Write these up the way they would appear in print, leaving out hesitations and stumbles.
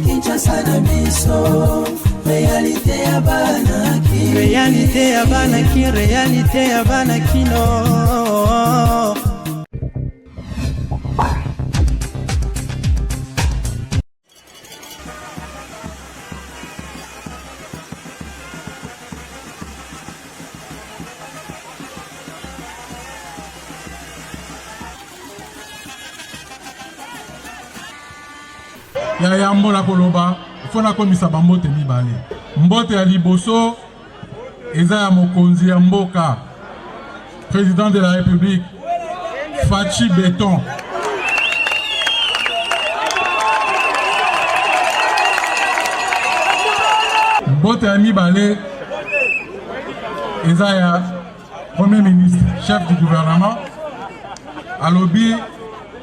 Kinshasa na biso réalité ya banaki réalité ya banaki réalité ya banakino ya yambo na koloba fona komisa bambote mibale mbote ya liboso eza ya mokonzi ya mboka président de la République Fachi Beton mbote ya mibale eza ya premier ministre chef du gouvernement alobi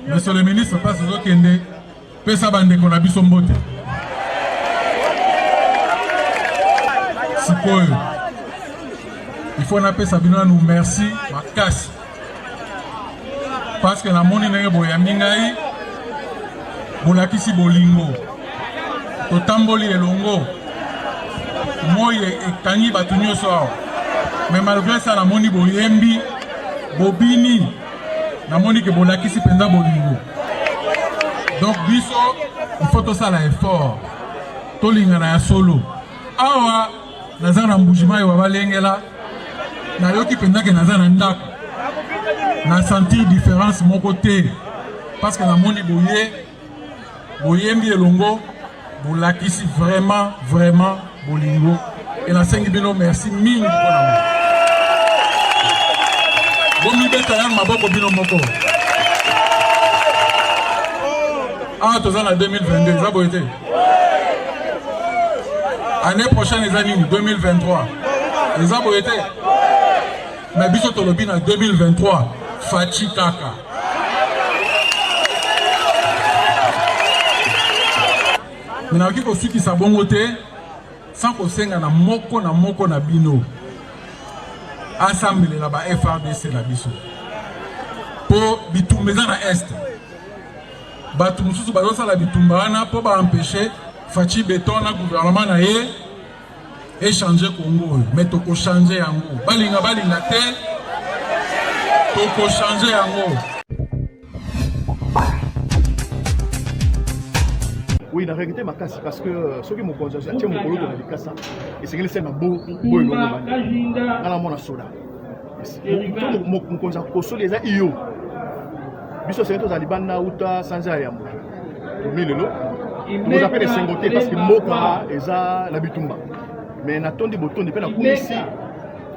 monsieur le ministre passe ozokende pesa bandeko na biso mbote sikoyo il faut na pesa bino nous merci makasi parce que na moni ndenge boyambi ngai bolakisi bolingo totamboli elongo moi ekangi bato nyonso awa mais malgré ça na moni boyembi bobini na moni ke bolakisi mpenza bolingo. Donc biso il faut tout ça l'effort to lingana ya solo awa naza na mbujima yo balengela na yoki pendake naza na ndako na sentir différence mon côté parce que na moni boyembi elongo bolakisi vraiment bolingo et na sengi bino merci mingi pona mo bomi beta ya maboko bino moko. Ah, tous en 2022, ça va été. Année prochaine, les années 2023, ça va été. Mais biso tolobi en 2023, Fachi Kaka. Mais na kiko suki sa bongote, sans ko senga na moko na bino. Ensemble là ba FRDC na biso. Pour bitumeza na est. Batu mususu bazosala bitumba wana po ba empêcher Fachi Beton na gouvernement na ye échanger Congo mais toko changer yango balinga te toko changer yango. Oui, la réalité ma casse parce que ceux qui m'ont constaté tiens mon colo de la casse et c'est que c'est un beau longo dans la mona soda mon constaté ko so les a io biso c'est tous alibana uta sanza yambo to milelo nous appelle les singoté parce que moka eza la bitumba mais natondi botondi pe na kunisi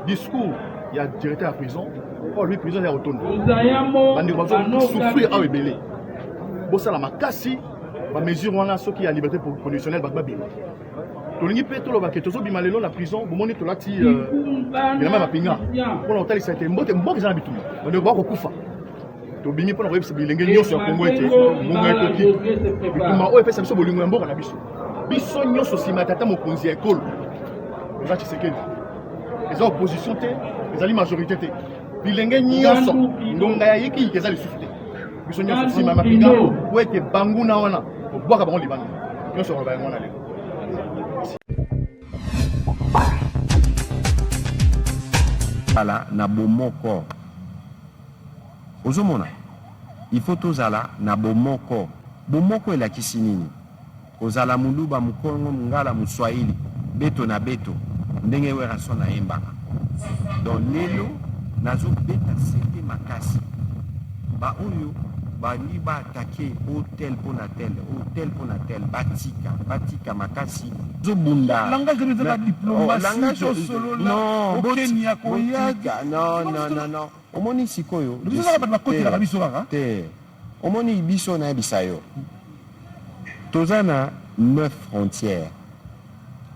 discours il y a directeur à prison oh lui prison ya otondo bandi bazo souffrir a rebelle bossa la makasi ba mesure wana ceux qui a liberté conditionnelle ba babela tolingi pe tolo ba ke tozo bimalelo la prison bomoni to lati ina ma pinga pour l'hôtel ça été mbote za na bitumba bandi ba ko kufa to bingi pour na bilenge nyonso ya Congo ete mongo ekoki bitumba o epesa biso bolingo ya mboka na biso nyonso sima tata mokonzi ya ekolo eza Tshisekedi eza opposition te ezali majorité te bilenge nyonso ndonga ya yiki eza lisusu te biso nyonso sima mapinga po ete banguna wana obwaka bango libanda nyonso ba yango na lelo ala na bomoko ozomona il faut tozala na bomoko elakisi nini ozala muluba mukongo mungala muswahili beto na beto ndenge wera so na yembaka donc lelo nazobeta sete makasi ba oyo bani ba attaquer hôtel pona tel batika makasi zobunda langage de la diplomatie solo non Kenya koya non omoni sikoyo biso ba côté la biso kaka te omoni biso na bisayo tozana 9 frontières.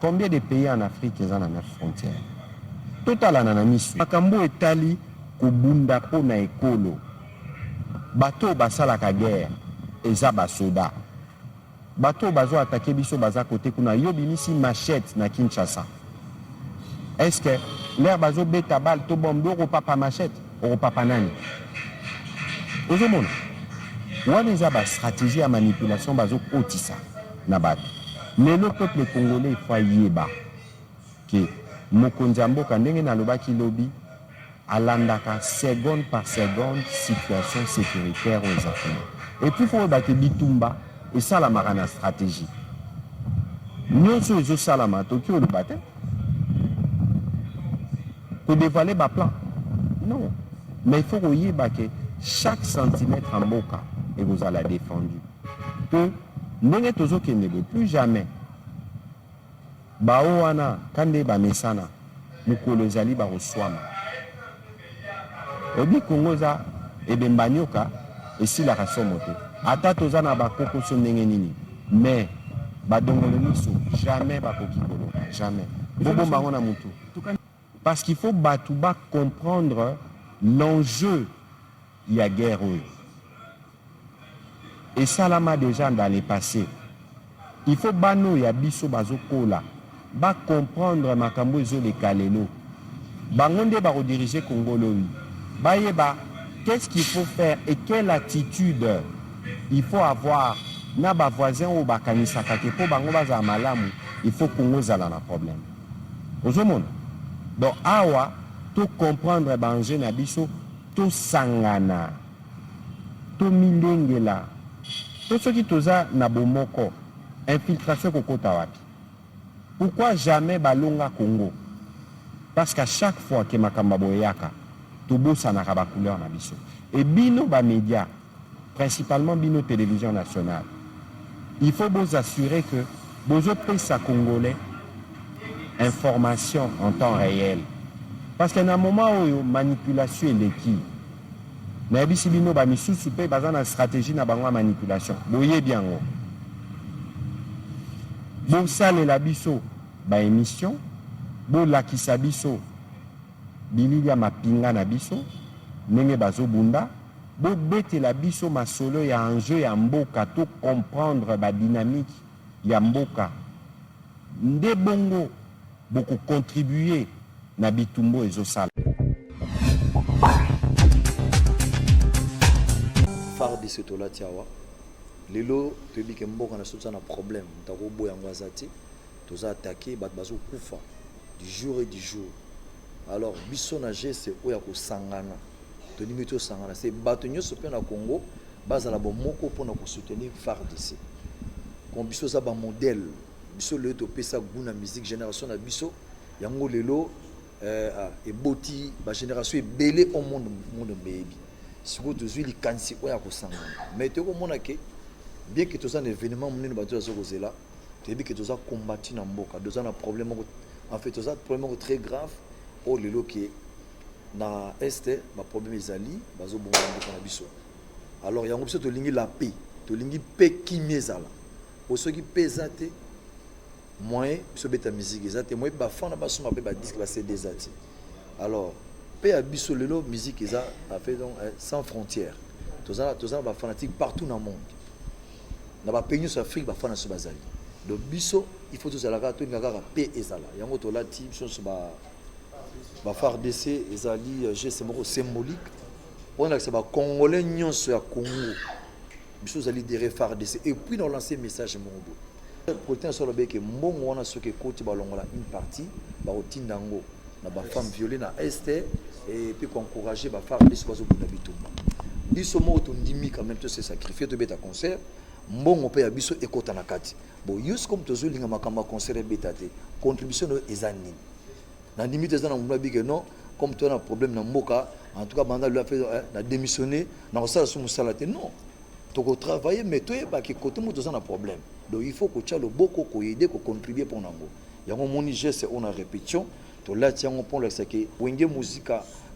Combien de pays en Afrique ils ont 9 frontières? Total en anamisu makambo etali kubunda pona ekolo bato basala ka guerre eza basoda bato bazo attaquer biso baza côté kuna yo binisi machette na Kinshasa. Est-ce que l'air bazo beta bal to bombe au papa machette au papa nani ozomona wana eza ba stratégie ya manipulation bazo kotisa na bato mais le peuple congolais il faut yeba que mokonzi ya mboka ndenge nalobaki lobi alandaka seconde par seconde situation sécuritaire aux Africains et puis faut ba ke bitumba et ça la marana stratégie nyonso ezosalama toki oloba te kodévoiler ba plan non mais il faut koyeba que chaque centimètre en mboka et vous allez défendu que ndenge tozokende de plus jamais bao wana kande bamesana mokolo ezali bakoswama obi kongo eza ebemba nyoka esilaka somo te ata toza na bakokoso ndenge nini mais badongolo miso jamais bakoki koloka jamais bobomba ngo na mutu parce qu'il faut bato comprendre l'enjeu il y a guerre et ça là déjà dans le passé il faut bano ya biso bazokola ba comprendre makambo ezo le kalelo bangonde ba rediriger Congo loyi ba yeba qu'est-ce qu'il faut faire et quelle attitude il faut avoir na ba voisin ou ba kanisaka ke po bango baza malamu il faut Congo zala na problème ozomona donc awa to comprendre banjeu na biso to sangana to milengela to soki toza na bomoko infiltration kokota wapi pourquoi jamais balonga Congo parce qu'à chaque fois que makamba boyaka to bosanaka ba couleur na biso et bino ba média principalement bino télévision nationale il faut vous assurer que bozo pesa congolais information en temps réel parce qu'à un moment où manipulation eleki na bisi bino ba misusu pe baza na stratégie na bango manipulation boye bien ngo bon salela biso ba émission bo lakisa biso bilili ya mapinga na biso ndenge bazobunda bo betela biso masolo ya enjeu ya mboka to comprendre ba dynamique ya mboka nde bongo beaucoup contribuer na bitumbo ezosala FARDC tola tiawa lelo toyebi ke mboka na soza na problème ntako boya ngwazati toza attaqué bat bazo kufa du jour et du jour alors biso na geste oya ko sangana to nimito sangana c'est bato nyoso pe na Congo bazala bo moko pona ko soutenir FARDC kon biso za ba modèle biso le to pesa guna musique génération na biso yango lelo et boti ba génération ebele au monde baby si vous tous les kansi oya ko sangana mais te ko mona ke bien que tous un événement monene bato za kozela te bi que tous a combattu na mboka deux ans un problème en fait tous a problème très grave au lelo ke na este ba problème ezali bazo bonga mboka na biso alors yango biso to lingi la paix to lingi paix qui miezala pour ceux qui pesate moyen biso beta musique ezate moyen ba fana ba soma pe ba disque ba CD ezati alors paix à biso lelo musique eza a fait donc sans frontières tous a ba fanatique partout dans le monde na ba pays sur Afrique ba fana so bazali donc biso il faut tous la to ngaka paix ezala yango to lati biso so ba FARDC ezali geste moko symbolique on a que c'est ba congolais nyonso ya Congo biso zali derrière FARDC et puis dans lancer message mongo protéine sur le bec mbongo wana soki koti balongola une partie ba otindango na ba femme violée na est et puis encourager ba FARDC bazo buna bitumba biso mo to ndimi quand même to se sacrifier to beta concert mbongo pe ya biso ekota na kati bon yus comme to zolinga makamba concert beta te contribution no ezani na limite ezana ngomba bike non comme tu as un problème na mboka en tout cas banda lui a fait na démissionner na ça sous musalaté non to ko travailler mais to yeba ki côté mo to un problème donc il faut que tu le beaucoup ko aider ko contribuer pour nango yango moni geste on a répétition to la tiango pour le sake wenge musique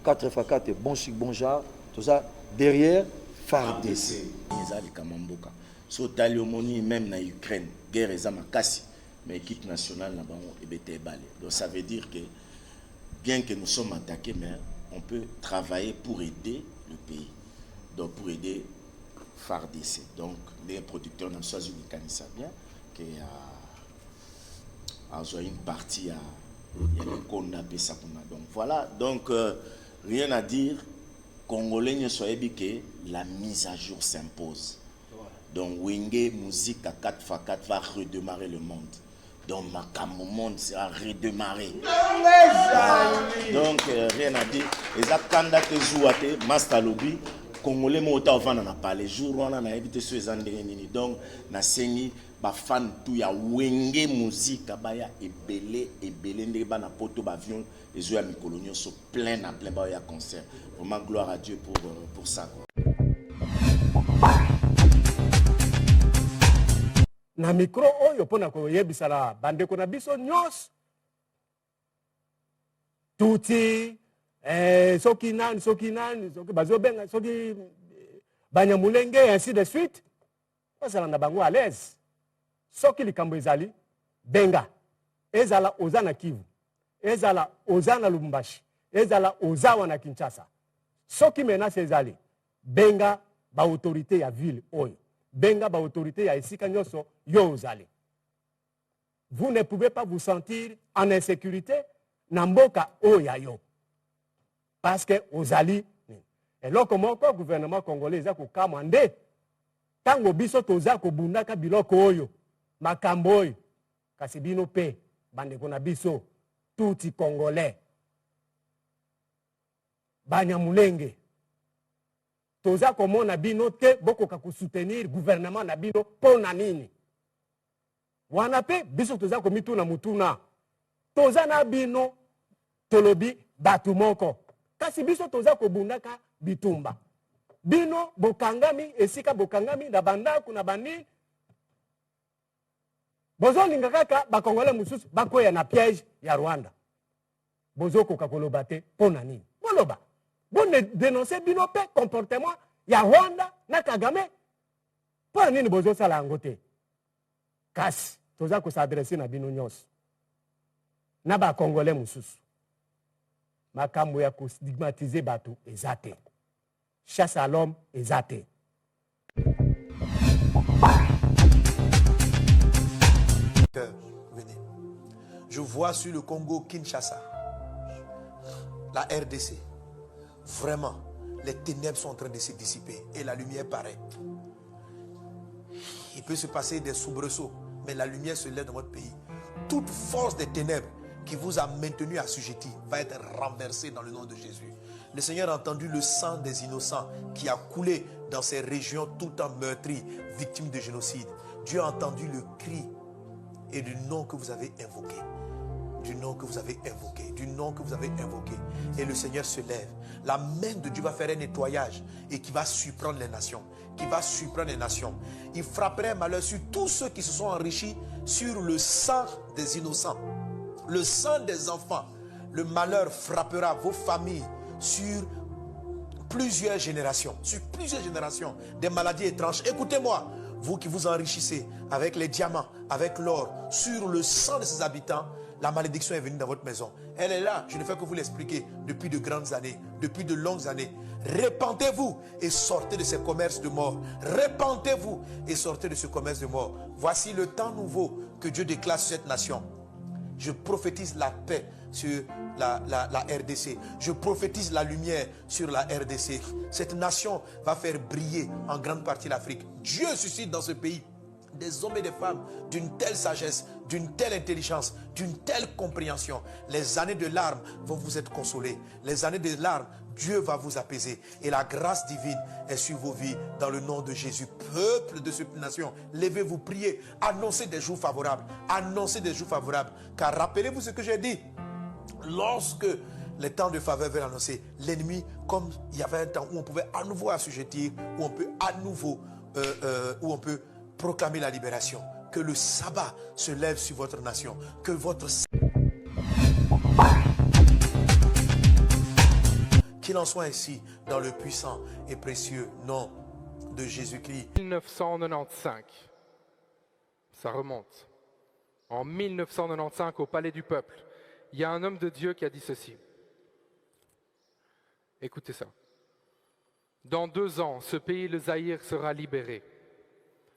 4x4 bon chic bon genre tout ça derrière FARDC ezali kamamboka so taliomoni même na Ukraine guerre ezama kasi mais équipe nationale na bango ebete balé donc ça veut dire que bien que nous sommes attaqués mais on peut travailler pour aider le pays donc pour aider FARDC donc les producteurs n'ont pas eu le canissa bien que a une partie à il y a le qu'on appelle ça donc Voilà, donc rien à dire. Congolais ne soyez que la mise à jour s'impose. Donc Wenge musique à 4x4 va redémarrer le monde. Donc Makambo monde sera redémarré. Donc rien à dire. Et ça kanda te jouate master lobby Congolais mo ta vana na parler jour wana na éviter ce zandenge nini. Donc na sengi ba fan tout ya Wenge musique abaya ebele ndenge ba na poto ba avion les ya mikolonio so plein à plein ba ya concert. Vraiment gloire à Dieu pour ça quoi. Na micro oyo pona ko yebisala bandeko na biso nyos tuti soki bazo benga soki banyamulenge ainsi de suite basala na bango à l'aise soki likambo ezali benga ezala ozana Kivu ezala ozana Lubumbashi ezala ozawa na Kinshasa soki menace ezali benga ba autorité ya ville oyo benga ba autorité ya esika nyoso yo ozali. Vous ne pouvez pas vous sentir en insécurité na mboka oya yo parce que ozali et loko moko gouvernement congolais eza ko kamande tango biso toza ko bundaka biloko oyo makambo oyo kasi bino pe bandeko na biso tuti congolais banyamulenge toza komona bino te bokoka ko soutenir gouvernement na bino pona nini wana pe biso toza komituna mutuna toza na bino tolobi batu moko kasi biso toza kobundaka bitumba bino bokangami esika bokangami na bandako na bani bozo linga kaka bakongole mususu bakoya na piège ya Rwanda bozo koka koloba te pona nini boloba bon dénoncer bino pe comportement ya Rwanda na Kagame pona nini bozo sala ngote kasi toza ko s'adresser na bino nyos na ba congolais mususu makambo ya ko stigmatiser batu ezate chasse à l'homme ezate. Venez. Je vois sur le Congo Kinshasa la RDC. Vraiment, les ténèbres sont en train de se dissiper et la lumière paraît. Il peut se passer des soubresauts, mais la lumière se lève dans votre pays. Toute force des ténèbres qui vous a maintenu assujetti va être renversée dans le nom de Jésus. Le Seigneur a entendu le sang des innocents qui a coulé dans ces régions tout en meurtries, victimes de génocide. Dieu a entendu le cri et le nom que vous avez invoqué. Du nom que vous avez invoqué, du nom que vous avez invoqué. Et le Seigneur se lève. La main de Dieu va faire un nettoyage et qui va surprendre les nations. Qui va surprendre les nations. Il frapperait un malheur sur tous ceux qui se sont enrichis sur le sang des innocents. Le sang des enfants. Le malheur frappera vos familles sur plusieurs générations. Sur plusieurs générations. Des maladies étranges. Écoutez-moi, vous qui vous enrichissez avec les diamants, avec l'or, sur le sang de ses habitants, la malédiction est venue dans votre maison. Elle est là, je ne fais que vous l'expliquer depuis de grandes années, depuis de longues années. Répentez-vous et sortez de ces commerces de mort. Répentez-vous et sortez de ce commerce de mort. Voici le temps nouveau que Dieu déclare sur cette nation. Je prophétise la paix sur la RDC. Je prophétise la lumière sur la RDC. Cette nation va faire briller en grande partie l'Afrique. Dieu suscite dans ce pays des hommes et des femmes d'une telle sagesse, d'une telle intelligence, d'une telle compréhension. Les années de larmes vont vous être consolées. Les années de larmes, Dieu va vous apaiser. Et la grâce divine est sur vos vies dans le nom de Jésus. Peuple de cette nation, levez-vous, priez, annoncez des jours favorables. Annoncez des jours favorables. Car rappelez-vous ce que j'ai dit. Lorsque les temps de faveur veulent annoncer, l'ennemi, comme il y avait un temps où on pouvait à nouveau assujettir, où on peut à nouveau, où on peut proclamer la libération. Que le sabbat se lève sur votre nation. Que votre... Qu'il en soit ainsi dans le puissant et précieux nom de Jésus-Christ. 1995, ça remonte. En 1995, au Palais du Peuple, il y a un homme de Dieu qui a dit ceci. Écoutez ça. Dans 2 ans, ce pays, le Zaïre, sera libéré.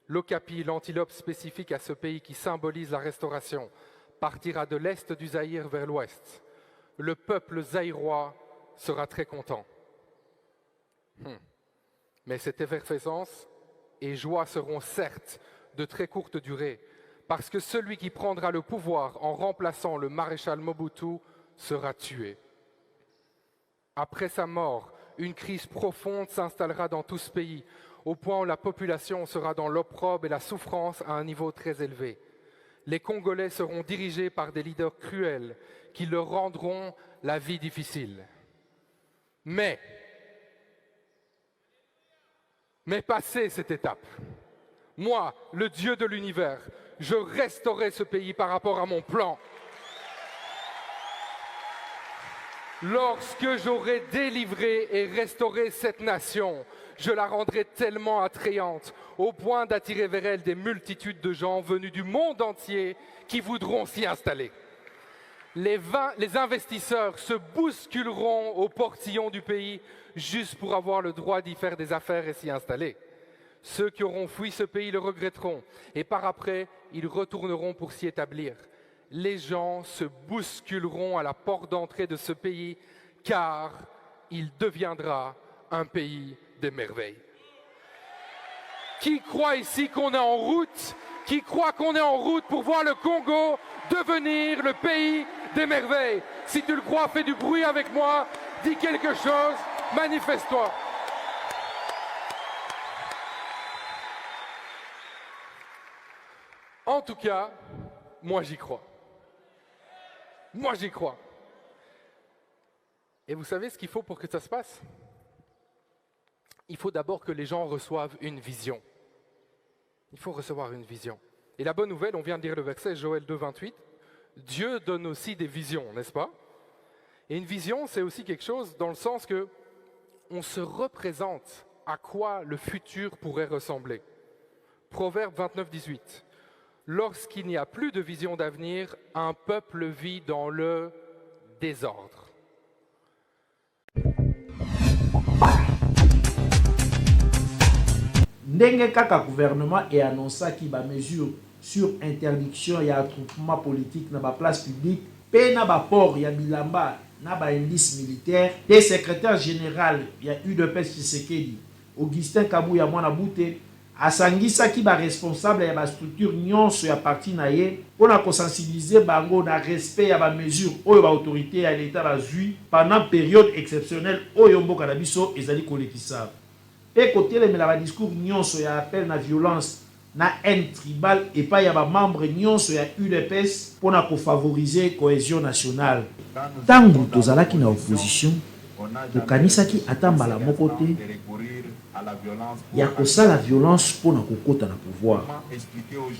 L'Okapi, l'antilope spécifique à ce pays qui symbolise la restauration, partira de l'est du Zaïre vers l'ouest. le peuple zaïrois sera très content. Mais cette effervescence et joie seront certes de très courte durée, parce que celui qui prendra le pouvoir en remplaçant le maréchal Mobutu sera tué. Après sa mort, une crise profonde s'installera dans tout ce pays, au point où la population sera dans l'opprobre et la souffrance à un niveau très élevé. Les Congolais seront dirigés par des leaders cruels qui leur rendront la vie difficile. Mais passé cette étape, moi, le Dieu de l'univers, je restaurerai ce pays par rapport à mon plan. Lorsque j'aurai délivré et restauré cette nation, je la rendrai tellement attrayante, au point d'attirer vers elle des multitudes de gens venus du monde entier qui voudront s'y installer. Les investisseurs se bousculeront au portillon du pays juste pour avoir le droit d'y faire des affaires et s'y installer. Ceux qui auront fui ce pays le regretteront et par après, ils retourneront pour s'y établir. Les gens se bousculeront à la porte d'entrée de ce pays car il deviendra un pays des merveilles. Qui croit ici qu'on est en route? Qui croit qu'on est en route pour voir le Congo devenir le pays des merveilles? Si tu le crois, fais du bruit avec moi, dis quelque chose, manifeste-toi. En tout cas, moi j'y crois. Moi j'y crois. Et vous savez ce qu'il faut pour que ça se passe? Il faut d'abord que les gens reçoivent une vision. Il faut recevoir une vision. Et la bonne nouvelle, on vient de lire le verset Joël 2, 28, Dieu donne aussi des visions, n'est-ce pas? Et une vision, c'est aussi quelque chose dans le sens que on se représente à quoi le futur pourrait ressembler. Proverbe 29, 18. Lorsqu'il n'y a plus de vision d'avenir, un peuple vit dans le désordre. Ndenge kaka gouvernement et annonçaki ba mesure sur interdiction ya attroupement politique na ba place publique pe na ba port ya bilamba na ba indice militaire des secrétaire général ya UDPS Tshisekedi Augustin Kabuya mwana bute asangisaki ba responsable ya ba structure nyonso ya parti na ye pona ko sensibiliser bango na respect ya ba mesure oyo ba autorité ya l'état bazui pendant période exceptionnelle oyo mboka na biso ezali kolekisa. Et côté les discours nyonso ya appel na violence na haine tribal et pas ya ba membre nyonso ya UDPS pour na ko favoriser cohésion nationale. Tangu tozalaki na opposition tokanisaki atambala moko te ya kosala violence pour na kokota na pouvoir.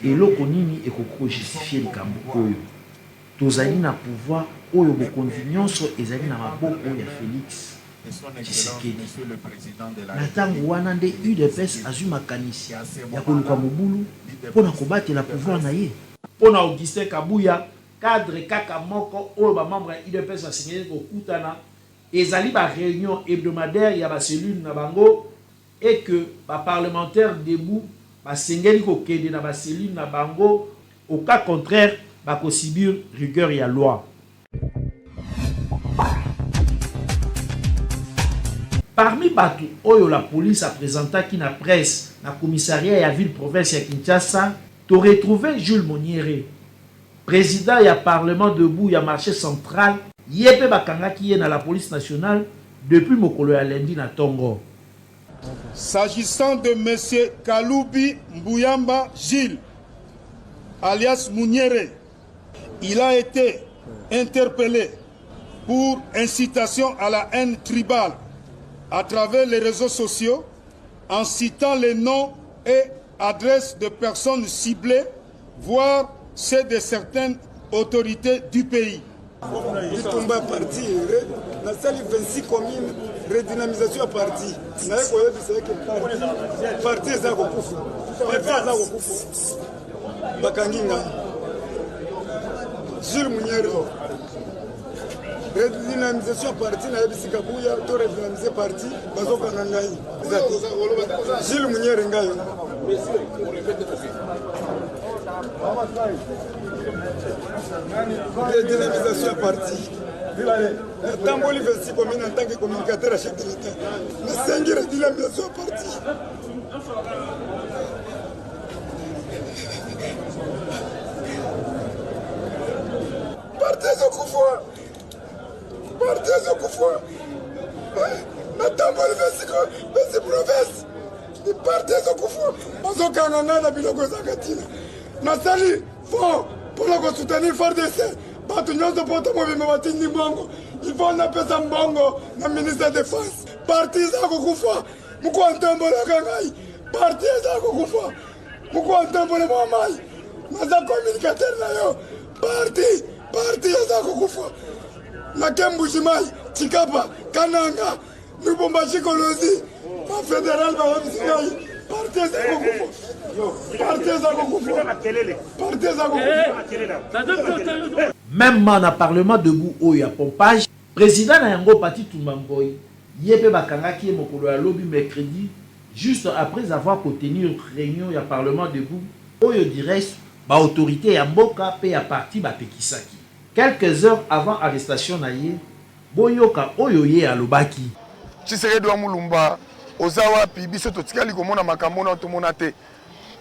Eloko nini ekoko justifier likambo oyo tozali na pouvoir oyo bokonzi nyonso ezali na maboko ya Félix Tshisekedi. Na tango wana nde UDPS azwi makanisi ya koluka mobulu mpona kobatela pouvoir na ye. Mpona Augustin Kabuya, cadre kaka moko oyo bamembre ya UDPS basengeli kokutana ezali ba réunion hebdomadaire ya bacellule na bango et que baparlementaire debout basengeli kokende na bacellule na bango au cas contraire bakosibir rigueur ya loi. Parmi batu oyo la police a présenté qui na presse na commissariat ya ville province ya Kinshasa, to retrouvé Jules Moniere, président ya parlement debout ya marché central, yepe bakangaki ye na la police nationale depuis mokolo ya lundi na Tongo. S'agissant de M. Kaloubi Mbouyamba Gilles, alias Mouniere, il a été interpellé pour incitation à la haine tribale à travers les réseaux sociaux en citant les noms et adresses de personnes ciblées, voire ceux de certaines autorités du pays. Litumba parti, na sali 26 communes, redynamisation à parti. Na yeko yebisa ke parti za kokufa. Parti za kokufa. Bakanginga. Jules Munyero. Redynamisation à parti na yebisa Kabuya to redynamiser parti bazoka na ngai. Jules Munyero ngayo. Redynamisation à parti. Tamboli 26 communes en tant que communicateur à chef de l'État. Mais 5 redynamisation parti. Partez au Koufoua. Partez au Koufoua. Na Tamboli 26 provinces. Partez au Koufoua. Ozo Kananga na biloko Zakatina. Nasali fort pour le soutenir FARDC. Batu nyonso poto mobimba batindi mbongo. Il faut napesa mbongo na ministre de défense. Parti za kukufa. Muko antambola kangai. Parti za kukufa. Muko antambola mwamai. Naza communicateur na yo. Parti za kukufa. Na Kembushimai, Chikapa, Kananga, Lubumbashi Kolosi, ma fédéral va obtenir. Parti za kukufa. Même dans le Parlement debout où il y a pompage, président Nayango Pati Toumamboy, Yépe Bakangaki et Mokolo à lobby mercredi, juste après avoir tenu une réunion il y a Parlement debout, où il dirait ba autorité ya mboka pe ya parti ba Pekisaki. Quelques heures avant l'arrestation naye, Boyoka Oyoye à Lobaki. Tshisekedi wa Mulumba, Ozawa pi biso totikali komona makambo na tomona te.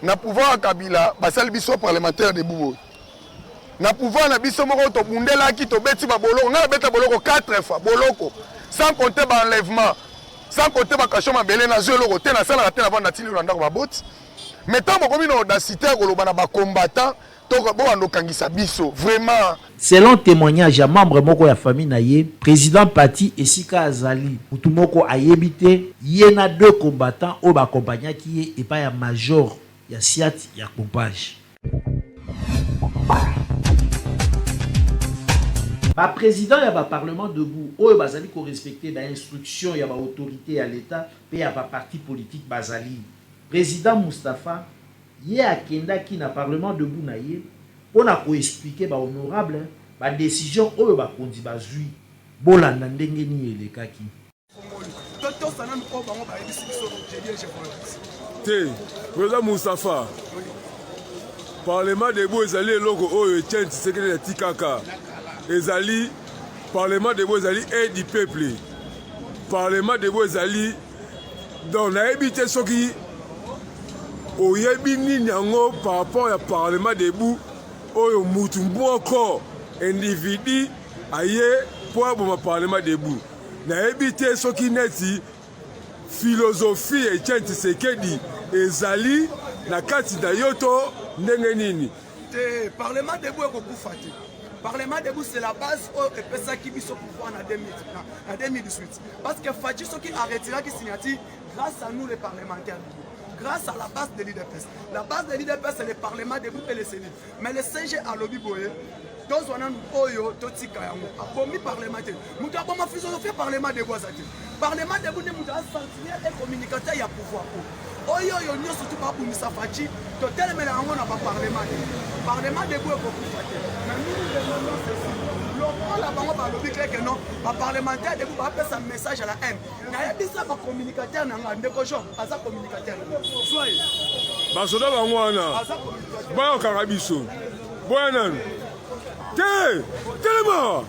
Na pouvoir Kabila, basali biso parlementaire de Boubo. Na pouvoir na biso moko to bundela ki to beti ba boloko, nga beta boloko 4 fois boloko. Sans compter ba enlèvement, sans compter ba kachoma belé na zelo côté na sala na vanda tili landa ba bot. Mettons ba komi na audacité ko lobana ba combattant to bo ando kangisa biso vraiment. Selon témoignage à membre moko ya famille naye, président Pati Esika Azali, mutu moko ayebite, yena 2 combattants au ba compagnie qui est pas ya major. Il y a Siat, il y a pompage. Le président, il y a le Parlement debout. Il y a respecter l'instruction, il y a l'autorité à l'État, et il y a le parti politique Bazali. Président Moustapha, il y a Kenda qui n'a Parlement debout, on a expliqué honorable la décision où il y a conduit Bazui. Bolanda ndengeni et les kaki. Président Moustapha, Parlement debout ezali eloko oyo Etienne Tshisekedi ya tikaka. Ezali Parlement debout ezali aide du peuple. Parlement debout ezali donc nayebi te soki oyebi nini yango par rapport ya Parlement debout oyo mutu moko individu aye po aboma Parlement debout. Nayebi te soki neti philosophie Etienne Tshisekedi ezali na kati na yoto ndenge nini te Parlement debout ekokufa te. Parlement debout c'est la base où epesa ki biso pouvoir na 2018 parce que Fadji soki arrêtera ki signature grâce à nous les parlementaires, grâce à la base de l'IDPS. La base de l'IDPS c'est le Parlement debout et le Sénat. Mais le CG a lobby boye donc on a oyo totika yango abomi parlementaire mutu aboma philosophie Parlement debout azaki Parlement debout ne mutu asentir et communicateur ya pouvoir oyo yo nyonso tu babumisa Fadji to telemela yango na ba Parlement debout ekokufa te mais nous demandons ceci lokola bango balobi que non ba parlementaire debout bapesa message à la haine nayebisa ba communicateur nanga ndeko Jean aza communicateur soyez basoda bango wana bayokanga biso boya nani telema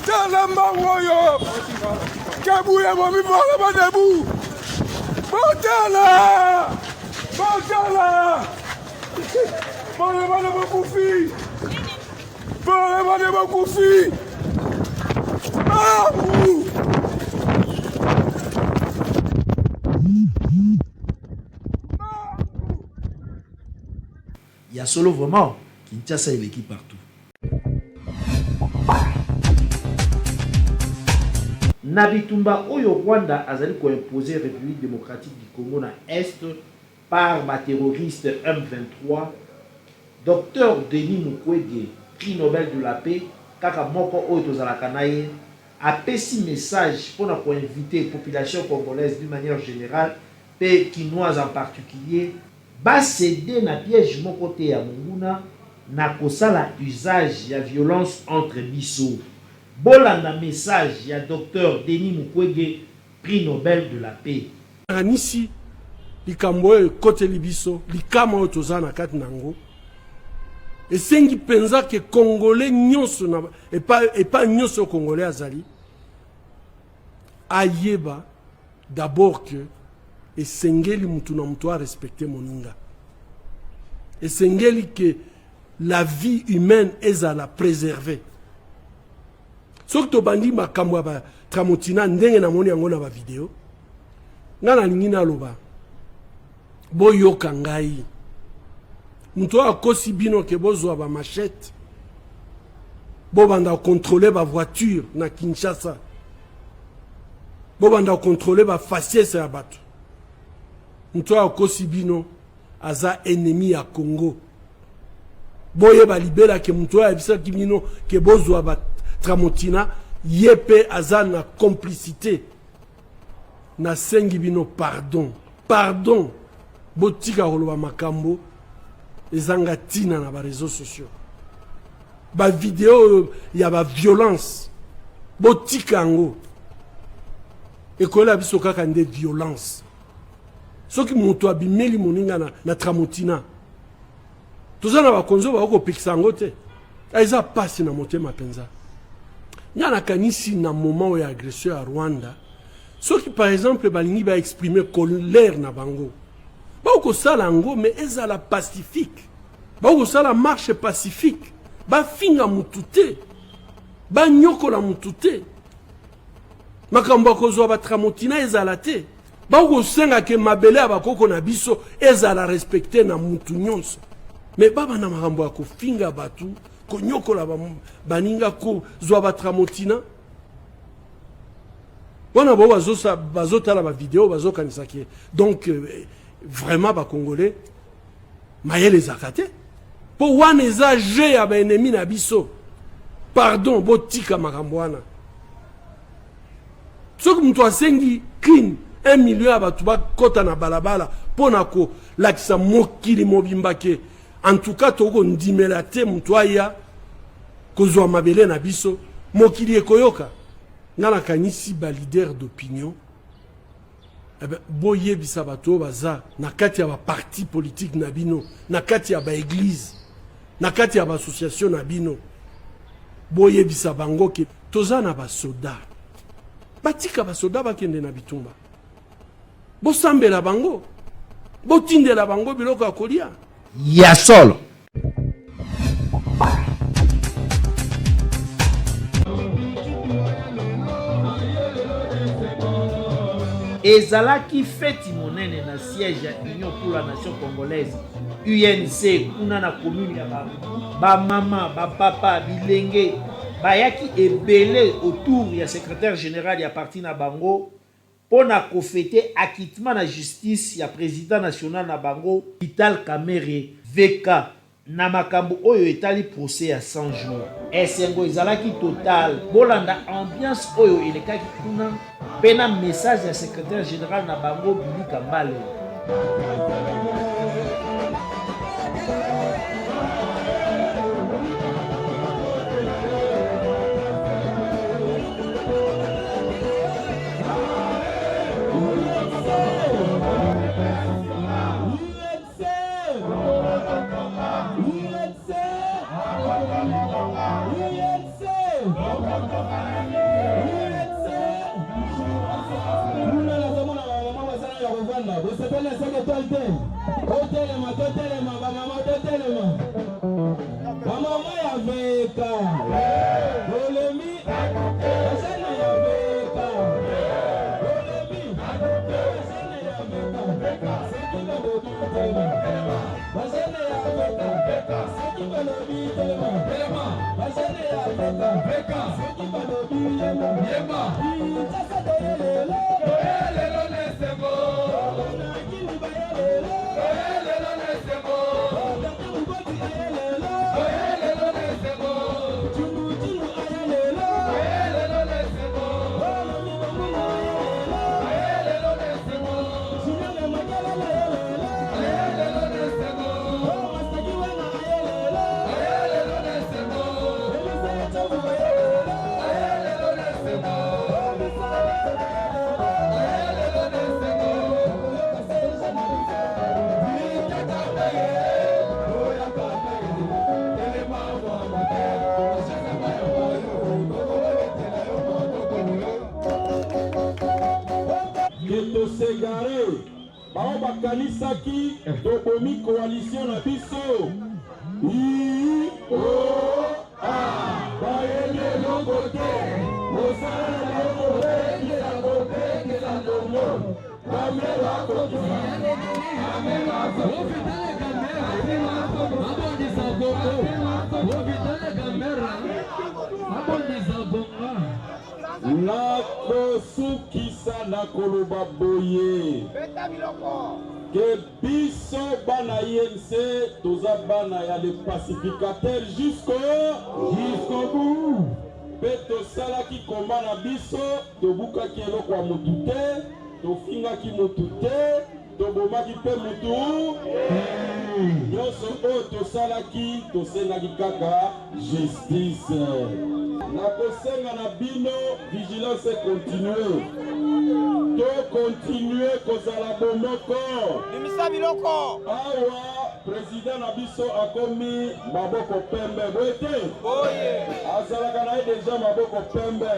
telema woyo kabuya momi Parlement debout botala Parlement de Bokoufi Parlement de Bokoufi Il y a solo vraiment Kinshasa et l'équipe partout. Nabitumba Oyo Rwanda a imposé la République démocratique du Congo na Est par ma terroriste M23. Docteur Denis Mukwege, prix Nobel de la paix, Kaka Moko Oyo Tozalakanaye, a pesi message pour inviter la population congolaise d'une manière générale, et quinoise en particulier, va céder na piège mon côté à Munguna, na kosala usage ya violence entre biso. Bolanda message ya docteur Denis Mukwege, prix Nobel de la paix. Ici, likambo oyo ekoteli biso likama oyo toza na kati nango esengi mpenza ke congolais nyonso epa nyonso congolais azali ayeba d'abord que esengeli mutu na mutu arespecte moninga esengeli que la vie humaine ezala préservée soki tobandi makambo ya batramotina ndenge namoni yango na bavideo nga nalingi naloba boyoka ngai mutu akosi bino ke bozwa bamachete bobanda kontrole bavoiture na Kinshasa bobanda kontrole bafaciese ya bato mutu akosi bino aza ennemi ya Congo boyeba libela ke mutu ayebisaki bino ke bozwa batramotina ye mpe aza na complicité nasengi bino pardon botika koloba makambo ezanga tina na ba réseaux sociaux ba vidéo ya ba violence botika yango ekola biso kaka nde violence soki moto abimeli moninga na tramotina toza na bakonzo bakopekisa yango te eza pasi na motema mpenza nga nakanisi na moment ya agression ya Rwanda soki par exemple balingi ba exprimer colère na bango bakosala yango mais ezala pacifique bakosala marche pacifique bafinga mutu te banyokola mutu te makambo akozwa batramotina ezala te bakosenga ke mabele ya bakoko na biso ezala respecte na mutu nyonso mais baba na makambo ya kofinga batu konyokola baninga kozwa batramotina wana bo bazotala ba vidéo bazokanisa ke donc vraiment ba congolais mayele zakate po wana eza je ya ba ennemi na biso pardon botika makambo wana soki mutu asengi clean 1 million ya batu bakota na balabala pona ko lakisa mokili mobimba ke en tout cas toko ndimela te mutu aya kozwa mabele na biso mokili ekoyoka nga nakanisi ba leader d'opinion boyebisa bato baza na kati ya ba parti politique na bino na kati ya ba église na kati ya ba association na bino boyebisa bango ke toza na ba soda batika ba soda bakende na bitumba bosambela bango botindela bango biloko ya kolia ya solo ezalaki feti monene na siège ya Union pour la Nation Congolaise UNC kuna na commune ya bamama bapapa bilenge bayaki ebele autour ya secrétaire général ya parti na bango pona kofete acquittement na justice ya président national na bango Vital Kamerhe VK na makambo oyo etali procès ya 100 jours esengo ezalaki total bolanda ambiance oyo elekaki kuna pena message ya secrétaire général na bango Billy Kambale bao bakanisaki tobomi coalition na biso bayeli eloko te mosala na kokokisa kokekisa ndongo kamela nakosukisa na koloba boye ke biso bana INC toza bana ya le pacificateur jusqu'au bout mpe tosalaki komba na biso tobukaki eloko ya motu te tofingaki motu te tobomaki mpe motu nyonso oyo tosalaki tosengaki kaka justice. Nakosenga na bino vigilance continue to continue kozala bomoko limisa biloko awa président na biso akomi maboko pembe boyete azalaka na ye deja maboko pembe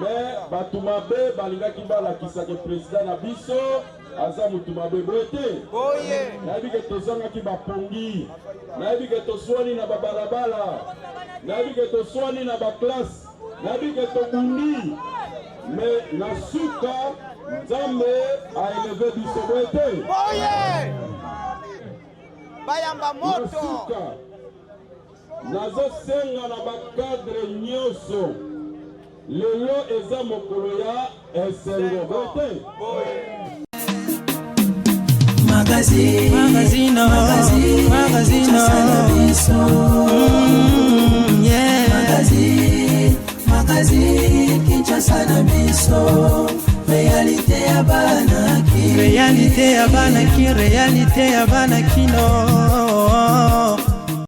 mais bato mabe balingaki balakisa ke président na biso aza mutu mabe boyete nayebi ke tozangaki bapongi nayebi ke toswani na babalabala nayebi ke toswani na baklasse nayebi ke tobundi mais na suka nzambe aeleve biso boyete bayamba moto nazosenga na bakadre nyonso lelo eza mokolo ya esengo boyete Magazino Magazine Kinshasa na biso Réalité ya bana ki Réalité ya bana kino